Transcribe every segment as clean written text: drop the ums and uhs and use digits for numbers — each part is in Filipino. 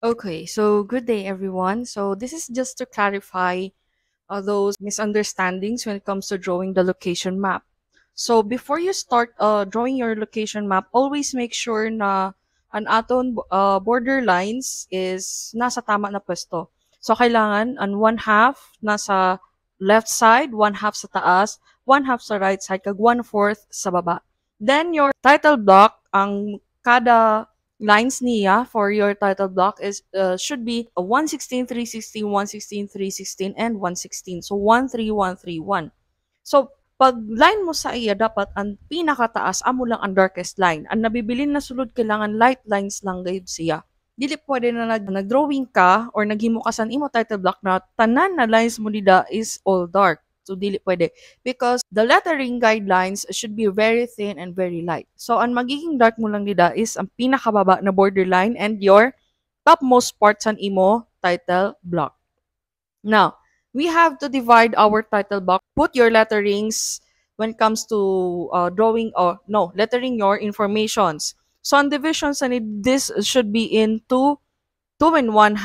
Okay, so good day everyone. So this is just to clarify those misunderstandings when it comes to drawing the location map. So before you start drawing your location map, always make sure na ang aton border lines is nasa tama na pwesto. So kailangan ang one half nasa left side, one half sa taas, one half sa right side, kag one-fourth sa baba. Then your title block, ang kada lines niya for your title block is should be a 116, 316, 116, 316, and 116. So 13131. So pag line mo sa iya, dapat ang pinakataas amo lang ang darkest line. Ang nabibilin na sulod kailangan light lines lang gayud siya. Dili pwede na nag-drawing ka or naghimo ka sa imo title block na tanan na lines mo dida is all dark. So dili pwede because the lettering guidelines should be very thin and very light. So ang magiging dark mo lang dida is ang pinakababa na borderline and your topmost parts an imo title block. Now, we have to divide our title block. Put your letterings when it comes to drawing or no, lettering your informations. So on divisions, and this should be in 2 and 1/2,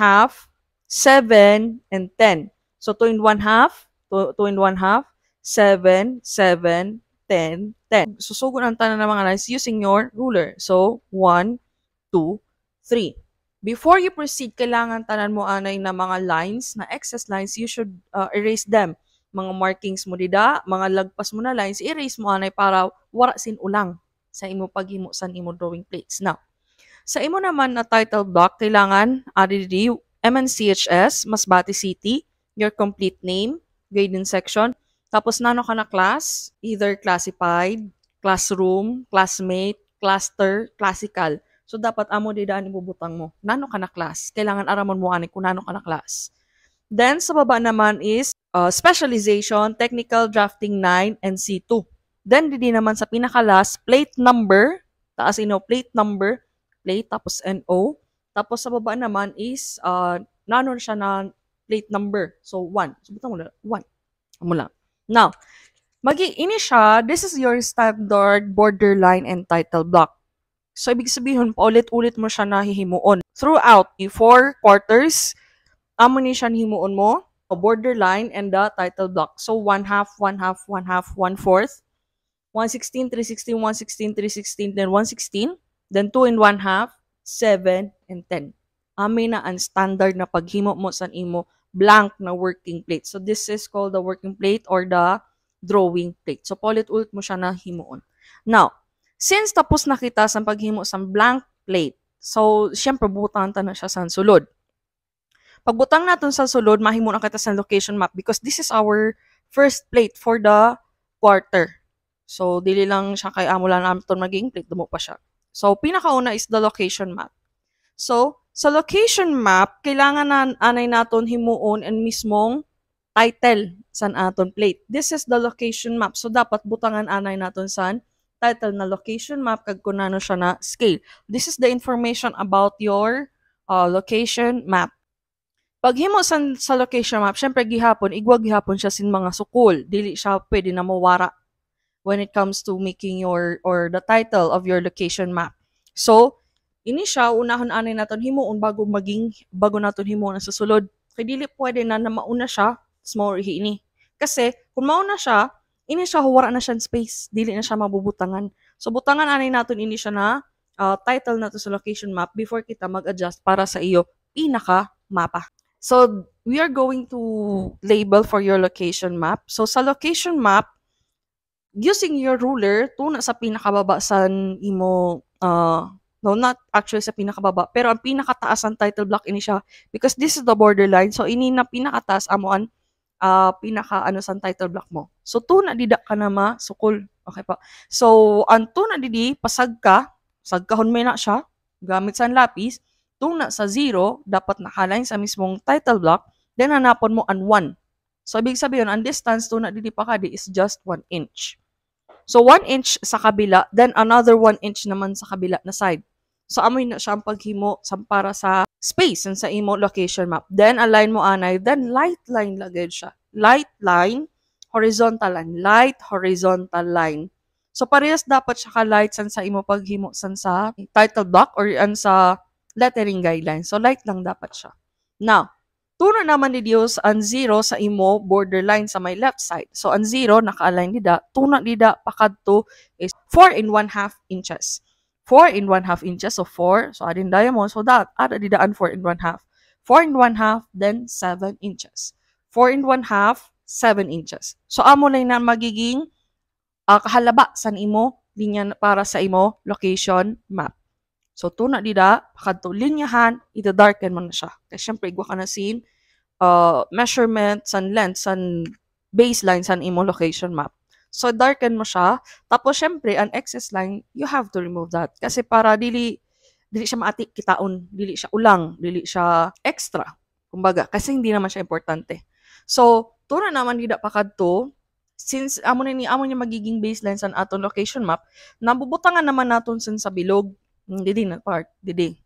7 and 10. So 2 and 1/2, 2 and 1/2, 7, 7, 10, 10. Susugon ang tanan ng mga lines using your ruler. So 1, 2, 3. Before you proceed, kailangan tanan mo anay na mga lines, na excess lines, you should erase them. Mga markings mo dida, mga lagpas mo na lines, erase mo anay para wara sin ulang sa imo paghimo sa imo drawing plates. Now, sa imo naman na title block, kailangan adidi MNCHS, Masbate City, your complete name, grade and section, tapos nano ka na class, either classified, classroom, classmate, cluster, classical. So, dapat amo di daan ibubutang mo. Nano ka na class? Kailangan aramon mo ani kung nano ka na class. Then, sa baba naman is specialization, technical drafting 9, and C2. Then, didi naman sa pinaka-last, plate number, taas plate number, plate, tapos NO. Tapos sa baba naman is, nano siya na plate number. So, 1. So, butang mo lang, 1. Amo lang. Now, ini siya, this is your standard borderline and title block. So, ibig sabihin, paulit-ulit mo siya nahihimuon. Throughout the 4 quarters, amo ni siya himuon mo, a borderline and the title block. So, 1/2, 1/2, 1/2, 1/4, 116, 316, 116, 316, then 116, then 2 and 1/2, 7, and 10. Amin na ang standard na paghimo mo sa imo blank na working plate. So, this is called the working plate or the drawing plate. So, paulit-ulit mo siya na himuon. Now, since tapos na kita sa paghimo sa blank plate, so, syempre, butan ta na siya sa sulod. Pagbutang natin sa sulod, mahimo na kita sa location map because this is our first plate for the quarter. So, dili lang siya kay amo lang namin maging plate, dumo pa siya. So, pinakauna is the location map. So, sa location map, kailangan na anay naton himuon and mismong title san aton plate. This is the location map. So, dapat butangan anay naton san title na location map kag kunano siya na scale. This is the information about your location map. Paghimo sa location map, syempre gihapon, igwag gihapon siya sin mga sukol. Dili siya pwede na mawara when it comes to making your or the title of your location map. So, ini siya unahon anay naton himuon bago naton himuon sa sulod. Kay dili pwede na mauna siya small ini. Kasi kung mauna siya, ini siya wara na siya space, dili na siya mabubutangan. So butangan anay naton ini siya na title nato sa location map before kita mag-adjust para sa iyo pinaka mapa. So, we are going to label for your location map. So, sa location map, using your ruler, tuna sa pinakababa sa imo, no, not actually sa pinakababa, pero ang pinakataas ang title block ini siya because this is the borderline. So, ini na pinakataas amo ang pinaka ano sa title block mo. So, tuna dida ka na masukol. Okay pa. So, ang tuna didi, sagkahon may na siya, gamit sa lapis, tuna sa 0, dapat nakaline sa mismong title block, then hanapon mo ang 1. So, ibig sabihin, ang distance tuna didi pa kadi is just 1 inch. So, 1 inch sa kabila, then another 1 inch naman sa kabila na side. So, amoy na siya ang paghimo para sa space sa imo location map. Then, align mo anay, then light line lagay siya. Light line, horizontal line. Light, horizontal line. So, parehas dapat siya ka-light sa imo paghimo sa title block or sa lettering guidelines. So, light lang dapat siya. Now, tuna naman ni Dios ang 0 sa imo borderline sa my left side. So, ang 0, naka-align nida. Tuna nida pakadto is 4 and 1/2 inches. 4 and 1/2 inches. So, 4. So, adin diamond. So, that, ada didaan 4 and 1/2. 4 and 1/2, then 7 inches. 4 and 1/2, 7 inches. So, amo na magiging kahalaba sa imo linya para sa imo location map. So, tuna dida, pakadto linyahan, ida-darken mo na siya. Kasi syempre, igwa ka na sin measurement, san length, san baseline, san imo location map. So, darken mo siya. Tapos, syempre, an excess line, you have to remove that. Kasi para dili siya maati kitaon, dili siya ulang, dili siya extra. Kumbaga, kasi hindi naman siya importante. So, tuna naman dida pakadto, since amo niya magiging baseline sa aton location map, nabubutangan naman naton sa bilog. Didi na part, didi.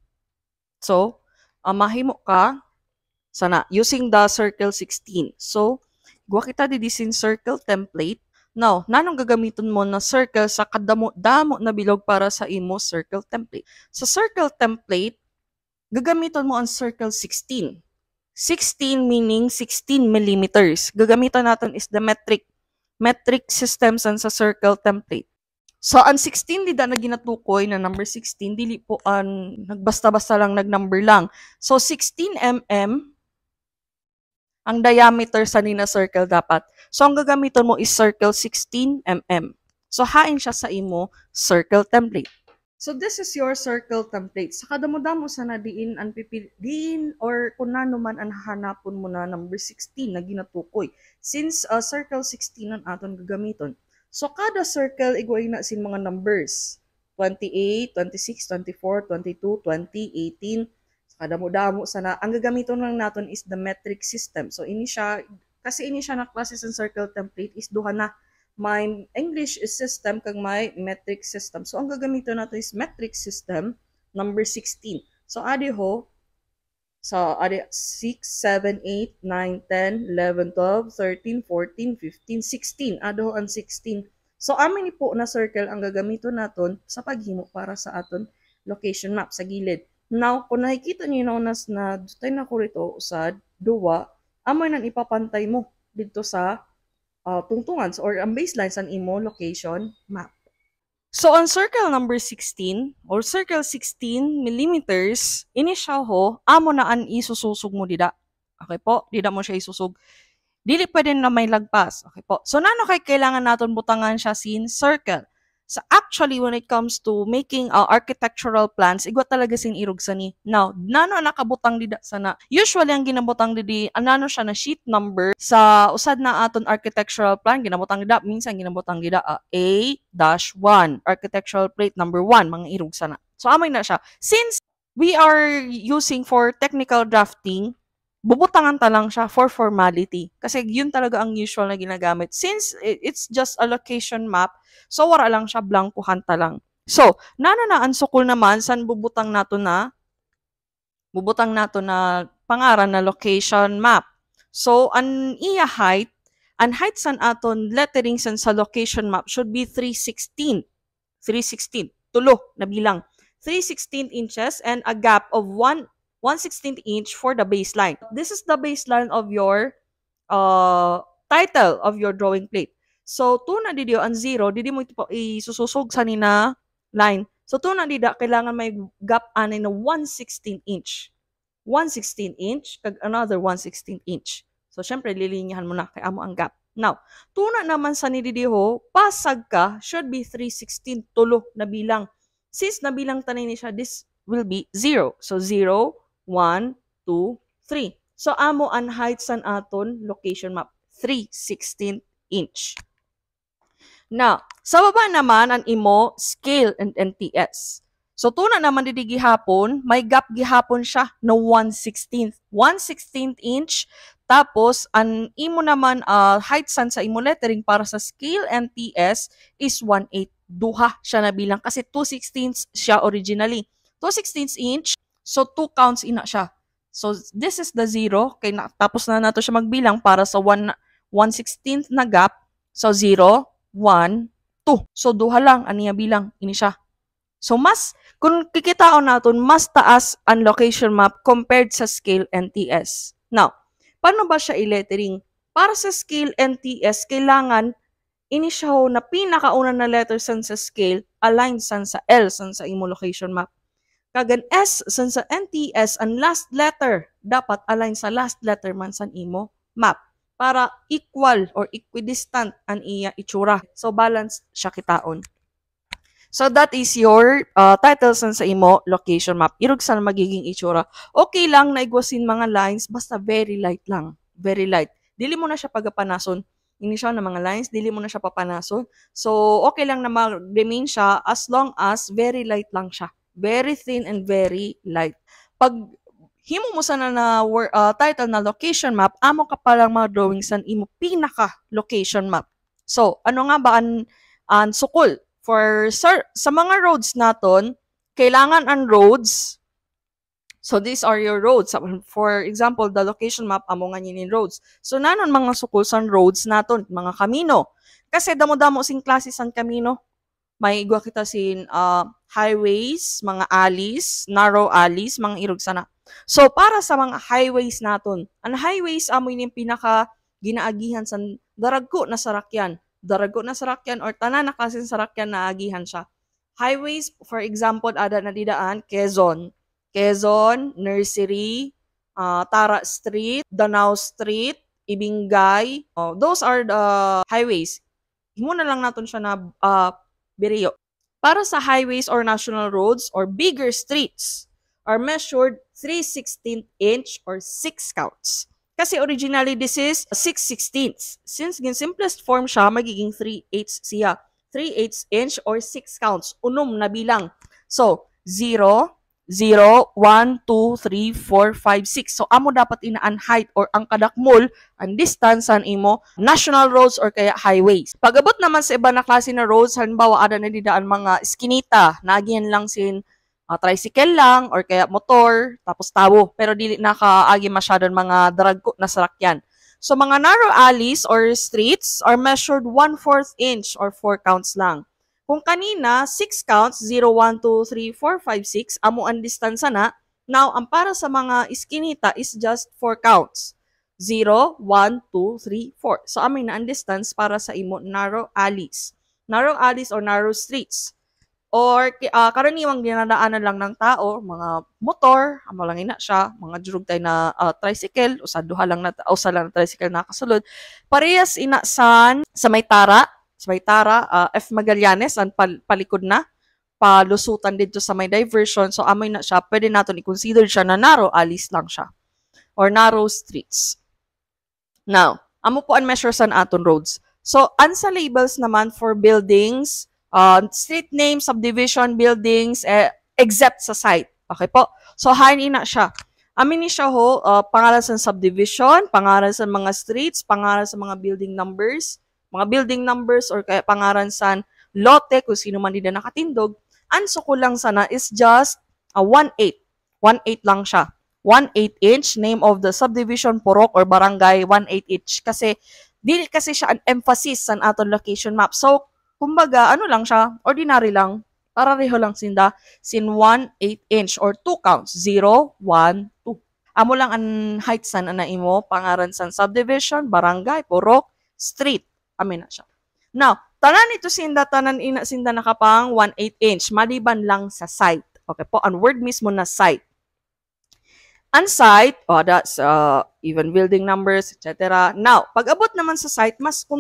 So, mahimo ka sana using the circle 16. So, guwa kita didi sin circle template. Now, nanong gagamiton mo na circle sa kadamo-damo na bilog para sa imo circle template? Sa circle template, gagamiton mo ang circle 16. 16 meaning 16 millimeters. Gagamitan natin is the metric system sa circle template. So, ang 16 dida na ginatukoy na number 16, dili po ang nagbasta-basta lang nag-number lang. So, 16 mm ang diameter sa nina circle dapat. So, ang gagamiton mo is circle 16 mm. So, hain siya sa imo circle template. So, this is your circle template. Sa kadamo-damo sana diin ang pipiliin or kung nano man ang hanapon mo na number 16 na ginatukoy. Since circle 16 ang aton gagamiton. So, kada circle, igway na sin mga numbers. 28, 26, 24, 22, 20, 18. So, kadamo-damo sana. Ang gagamiton lang natin is the metric system. So, kasi ini siya na klase sa circle template is duha na. May English system kag may metric system. So, ang gagamiton natin is metric system, number 16. So, adi ho, so, adi 6, 7, 8, 9, 10, 11, 12, 13, 14, 15, 16. Ado ang 16. So, amin po na circle ang gagamiton naton sa paghimo para sa aton location map sa gilid. Now, kung nakikita niyo na dutay na ko rito sa duwa, amoy nang ipapantay mo dito sa tungtungan or ang baseline sa imo location map. So, on circle number 16 or circle 16 millimeters, ini siya ho, amo na an isususog mo dida. Okay po? Dida mo siya isusog. Dili pwede na may lagpas. Okay po? So, nano kay kailangan naton butangan siya sin circle? So, actually, when it comes to making architectural plans, igwa talaga sin irog sa ni. Now, nano nakabutang dida sana. Usually, ang ginabutang didi, nano siya na sheet number sa usad na aton architectural plan, ginabutang dida, minsan ginabutang dida A-1, architectural plate number 1, mga irog sana. So, amoy na siya. Since we are using for technical drafting, bubutangan ta lang siya for formality. Kasi yun talaga ang usual na ginagamit. Since it's just a location map, so wala lang siya, blankuhan ta lang. So, nano na ang sukol naman, san bubutang nato na pangaran na location map. So, ang height san aton lettering san sa location map should be 316. 316. Tulo na bilang. 316 inches and a gap of 1/16 inch for the baseline. This is the baseline of your title of your drawing plate. So, tuna didi ang 0, didi mo isususog sa nina line. So, tuna dida, kailangan may gap anay na 1/16 inch. 1/16 inch, kag another 1/16 inch. So, syempre, lilinyahan mo na kay amo ang gap. Now, tuna naman sa nididiho, pasag ka, should be 316, tulo na bilang. Since nabilang tanay ni siya, this will be 0. So, 0, 1, 2, 3. So, amo ang height san aton location map, 3/16 inch. Now, sa baba naman ang imo scale and NTS. So, tuna naman didi gihapon, may gap gihapon siya na 1/16. 1/16 inch. Tapos, ang imo naman height san sa imo lettering para sa scale NTS is 1/8. Duha siya na bilang kasi 2/16 siya originally. 2/16 inch. So, 2 counts ina siya. So, this is the 0. Kay tapos na nato siya magbilang para sa 1/16 na gap. So, 0, 1, 2. So, duha lang aniya bilang ini siya. So, kung kikitaon natin, mas taas ang location map compared sa scale NTS. Now, paano ba siya i-lettering? Para sa scale NTS, kailangan ini siya na pinakauna na letter san sa scale, aligned san sa L san sa imo location map. Kagan S san sa NTS, ang last letter, dapat align sa last letter man san imo map para equal or equidistant ang iya itsura. So, balance siya kitaon. So, that is your title san sa imo location map. Irog san magiging itsura. Okay lang na igwasin mga lines, basta very light lang. Very light. Dili mo na siya pagapanason. Ini siya na mga lines, dili mo na siya papanason. So, okay lang na mag-remain siya as long as very light lang siya. Very thin and very light. Pag himo mo sana na title na location map, amo ka palang mga drawing san imo pinaka location map. So, ano nga ba ang sukol? For sa mga roads naton, kailangan ang roads. So these are your roads. For example, the location map amo nga yun roads. So nanon mga sukol san roads naton, mga kamino. Kasi damo-damo sing klase san kamino. May igwa kita sin highways, mga alleys, narrow alleys, mga irog sana. So para sa mga highways naton, ang highways amo yung pinaka ginaagihan san daragko na sarakyan. Darago na sarakyan or tanan na kasi sarakyan na agihan siya. Highways, for example, ada na didaan, Quezon, Nursery, Tara Street, Danau Street, Ibingay. Those are the highways. Himo na lang natin siya na biriyo. Para sa highways or national roads or bigger streets are measured 3/16 inch or 6 counts. Kasi originally, this is 6/16. Since in simplest form siya, magiging 3/8 siya. 3/8 inch or 6 counts. Unom na bilang. So, 0, 0, 1, 2, 3, 4, 5, 6. So, amo dapat inaan height or ang kadakmol, ang distance san imo, national roads or kaya highways. Pag-abot naman sa iba na klase na roads, halimbawa, ada na didaan mga skinita, nagihan lang sin tricycle lang or kaya motor, tapos tawo. Pero dili nakaagi masyadon mga dragko na sarakyan. So, mga narrow alleys or streets are measured 1/4 inch or 4 counts lang. Kung kanina, 6 counts, 0, 1, 2, 3, 4, 5, 6, amo ang distansa na. Now, ang para sa mga iskinita is just 4 counts. 0, 1, 2, 3, 4. So, amin na ang distance para sa imo narrow alleys. Narrow alleys or narrow streets. Or karaniwang dinadaanan lang ng tao, mga motor, amo lang ina siya, mga jurog tayo na tricycle, usa duha lang na usa lang na tricycle na kasulod. Parehas ina sa may Tara, F. Magallanes ang palikod na, palusutan dito sa may diversion. So amoy na siya, pwede naton i-consider siya na narrow alleys lang siya or narrow streets. Now, amo po ang measure sa aton roads. So, ansa labels naman for buildings, street name, subdivision, buildings, except sa site. Okay po? So, hain na siya. Amin ni siya ho, pangalan sa subdivision, pangalan sa mga streets, pangalan sa mga building numbers or kaya pangalan sa lote, kung sino man din na nakatindog. Ang suko lang sana is just 1/8. 1/8 lang siya. 1/8 inch, name of the subdivision, purok or barangay, 1/8 inch. Kasi, dili kasi siya an emphasis sa aton location map. So, kumbaga, ano lang siya, ordinary lang, parareho lang sin 1/8 inch or 2 counts, 0, 1, 2. Amo lang ang height san na imo, pangaran san subdivision, barangay, purok, street. Amin na siya. Now, tanan ito tanan ina sinda nakapang 1/8 inch, maliban lang sa site. Okay po, ang word mismo na site. Ang site, that's even building numbers, etc. Now, pag abot naman sa site, mas kung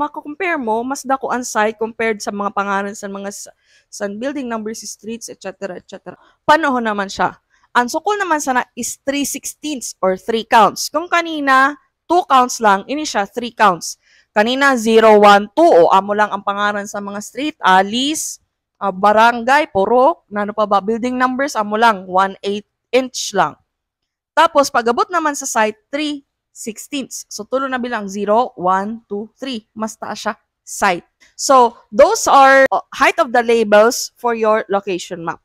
mako-compare mo, mas dako ang site compared sa mga pangalan sa mga building numbers, streets, etc. etc. Paano naman siya? Ang sukol naman sana is 3/16 or 3 counts. Kung kanina, 2 counts lang, ini siya 3 counts. Kanina, 0, 1, 2, o amo lang ang pangalan sa mga street, alleys, barangay, purok, ano pa ba, building numbers, amo lang, 1/8 inch lang. Tapos, pag-abot naman sa site, 3/16. So, tulo na bilang 0, 1, 2, 3. Mas taas siya, site. So, those are height of the labels for your location map.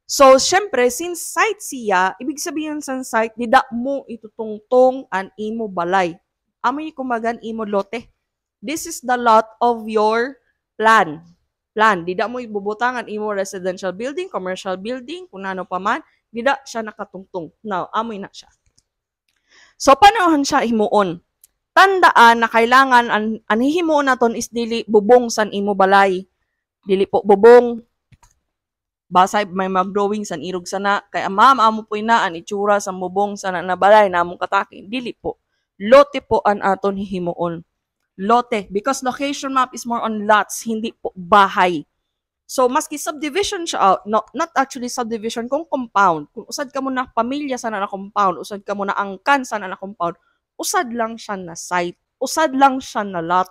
So, syempre, since site siya, ibig sabihin sa site, dida mo itutungtong an imo balay. Amoy kumagan imo lote. This is the lot of your plan. plan. Dida mo ibubutangan imo residential building, commercial building, kung ano pa man, dida siya nakatungtong. Now, amoy na siya. So, panahon siya himuon. Tandaan na kailangan ang hihimuon naton is dili bubong san imo balay. Dili po bubong. Basay may mag-drawing san irog sana. Kaya ma'am, amo po na ang itsura sa bubong sana na balay na among katake. Dili po. Lote po ang aton hihimuon. Lote. Because location map is more on lots, hindi po bahay. So, maski subdivision siya, no, not actually subdivision, kung compound. Kung usad ka mo na pamilya sana na compound, usad ka mo na angkan sana na compound, usad lang siya na site. Usad lang siya na lot.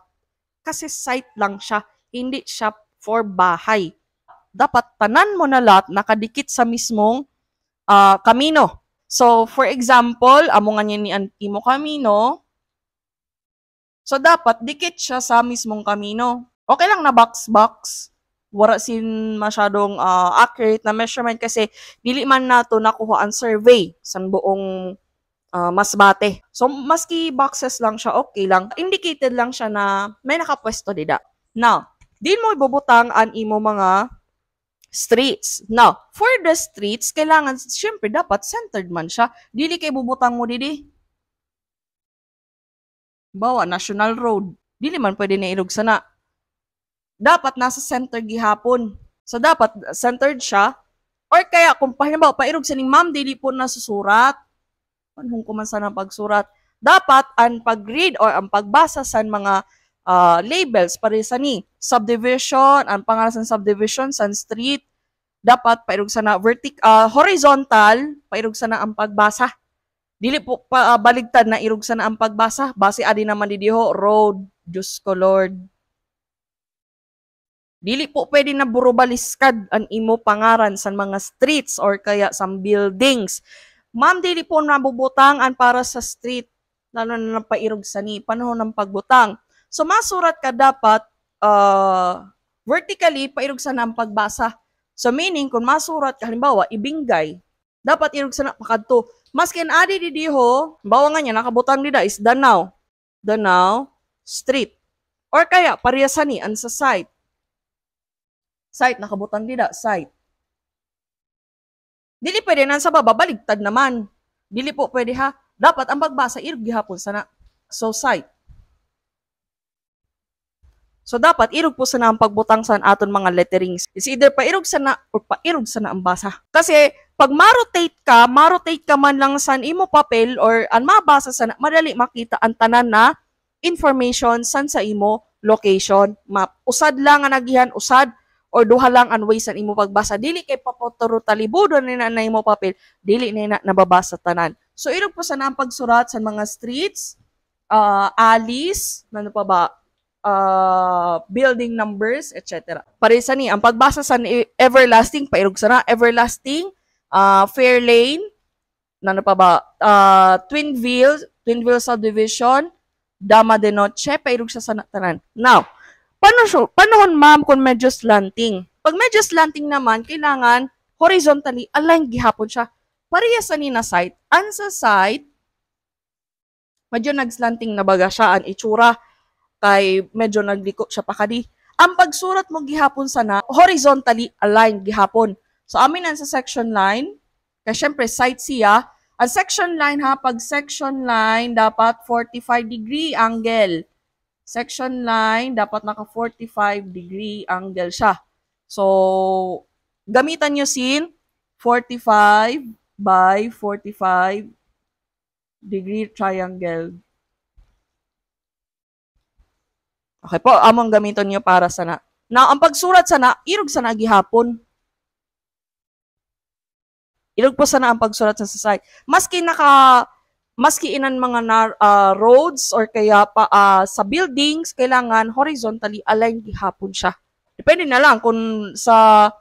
Kasi site lang siya, hindi siya for bahay. Dapat tanan mo na lot nakadikit sa mismong kamino. So, for example, amo nga niya ni imo kamino, so dapat dikit siya sa mismong kamino. Okay lang na box-box. Wala sin masyadong accurate na measurement kasi dili man nato nakuha ang survey sa buong Masbate. So, maski boxes lang siya, okay lang. Indicated lang siya na may nakapwesto dida. Now, di mo ibubutang ang imo mga streets. Now, for the streets, kailangan, syempre, dapat centered man siya. Dili kay bubutang mo didi. Bawa, National Road. Dili man pwede na irog sana. Dapat nasa center gihapon. So, dapat centered siya. Or kaya, kung halimbawa, pairog sa ning ma'am, dili po nasusurat. Anong kumansa ng pagsurat? Dapat, ang pag-read or ang pagbasa sa mga labels, para sa ni subdivision, ang pangalan sa subdivision, sa street, dapat pairog sa na horizontal, pairog sa na ang pagbasa. Dili po baligtad na irog sa na ang pagbasa. Base adi naman didiho, road, Diyos ko Lord. Dili po pwede na burubaliskad ang imo pangaran sa mga streets or kaya sa buildings. Ma'am, dili po nabubutangan para sa street, lalo na pairog sa ni panahon ng pagbutang. So, masurat ka dapat vertically, pairog sa na ang pagbasa. So, meaning, kung masurat ka, halimbawa, ibinggay, dapat irog sa na makadto. Maskin adi didiho, bawa nga niya, nakabutang nila is Danao. Danao Street. Or kaya, pareha ni, ang sa site. Site, nakabutang dida, site. Dili pwede na sa baba, baligtad naman. Dili po pwede ha. Dapat ang pagbasa, irog gihapon sana. So, site. So, dapat irog po sana ang pagbutang sa aton mga letterings. Is either pairog sana or pairog sana ang basa. Kasi, pag marotate ka man lang sa imo papel or ang mabasa sana, madali makita ang tanan na information san sa imo location map. Usad lang ang nagihan, usad or duha lang ang ways sa imo pagbasa. Dili kay papotoro talibudo na imo papel, dili na nababasa tanan. So, irog po sana ang pagsurat sa mga streets, alleys, ano pa ba, building numbers, etc. Parisa ni, ang pagbasa sa everlasting, pairog sana, everlasting, Fair Lane, ano pa ba, Twinville subdivision, Dama de Noche, pairog sa tanan. Now, panahon ma'am kung medyo slanting. Pag medyo slanting naman, kailangan horizontally align gihapon siya. Pareha sa nina site, ang sa site, medyo nagslanting na baga siya, ang itsura, kay medyo nagliko siya pa kadi. Ang pagsurat mo gihapon sana, horizontally aligned gihapon. So, amin sa section line, kaya syempre site siya, ang section line ha, pag section line, dapat 45-degree angle. Section line, dapat naka 45-degree angle siya. So, gamitan nyo sin 45 by 45-degree triangle. Okay po, among gamiton nyo para sana. Now, ang pagsurat sana, irog sana gihapon. Irog po sana ang pagsurat sa site. Maski inan mga roads or kaya pa sa buildings, kailangan horizontally aligned gihapon siya. Depende na lang kung sa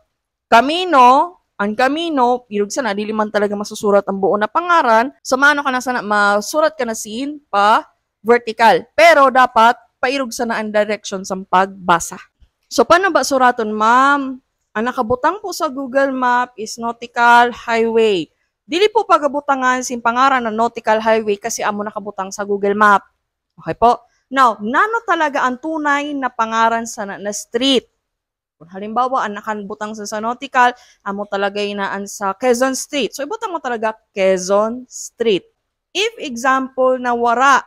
kamino, ang kamino, irog sana, dili man talaga masusurat ang buo na pangaran. So, maano ka na sana, masurat ka na sin pa vertical. Pero dapat, pairog sana ang direction sa pagbasa. So, paano ba suraton, ma'am? Ang nakabutang po sa Google Map is Nautical Highway. Dili po pagabutangan sin pangaran ng Nautical Highway kasi amo nakabutang sa Google Map. Okay po? Now, nano talaga ang tunay na pangaran sa na street? Kung halimbawa, anakan butang sa nautical, amo talaga inaan sa Quezon Street. So, ibutang mo talaga Quezon Street. If example na wara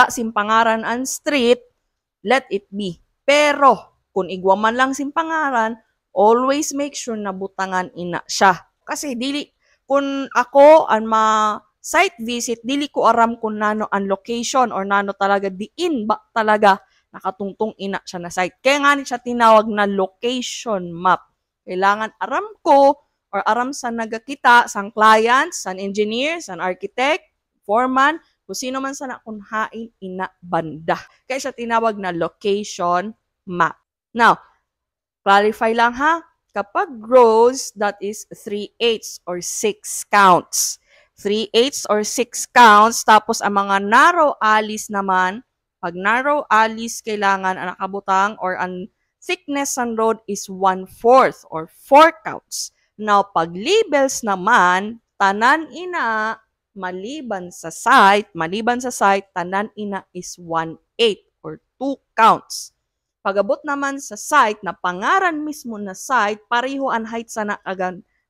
simpangaran ang street, let it be. Pero, kung igwa man lang simpangaran, always make sure na butangan ina siya. Kasi dili, kung ako ang site visit, dili ko aram kung nano ang location or nano talaga diin ba talaga nakatungtong ina siya na site. Kaya nga ni siya tinawag na location map. Kailangan aram ko or aram sa nagakita, sang client, sang engineer, sang architect, foreman, kung sino man sa nakunhain ina banda. Kaya siya tinawag na location map. Now, clarify lang ha, kapag rows, that is 3/8 or 6 counts. 3/8 or 6 counts, tapos ang mga narrow alleys naman, pag narrow alleys, kailangan ang nakabutang or ang thickness ng road is 1/4 or 4 counts. Now, pag labels naman, tanan ina, maliban sa site, tanan ina is 1/8 or 2 counts. Pag-abot naman sa site, na pangaran mismo na site, pareho ang height sa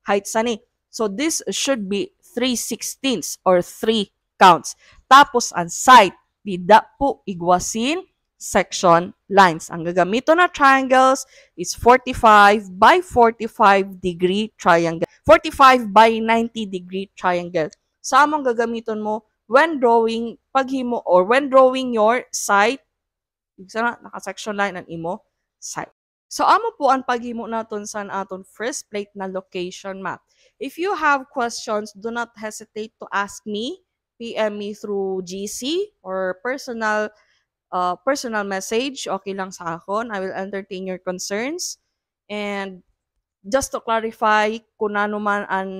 height sa ni. So, this should be 3/16 or 3 counts. Tapos, ang site, bida po igwasin section lines. Ang gagamito na triangles is 45 by 45 degree triangle. 45 by 90 degree triangle. Sa among gagamiton mo when drawing paghimo or when drawing your site, sana naka-section line ang imo site. So amo po ang paghimo naton sa aton first plate na location map. If you have questions, do not hesitate to ask me. PM me through GC or personal message. Okay lang sa akon. I will entertain your concerns. And just to clarify, kung ano man ang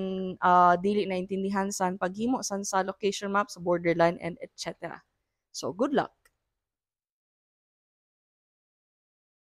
dili na intindihan sa paghimo sa location map, sa borderline, and etc. So, good luck.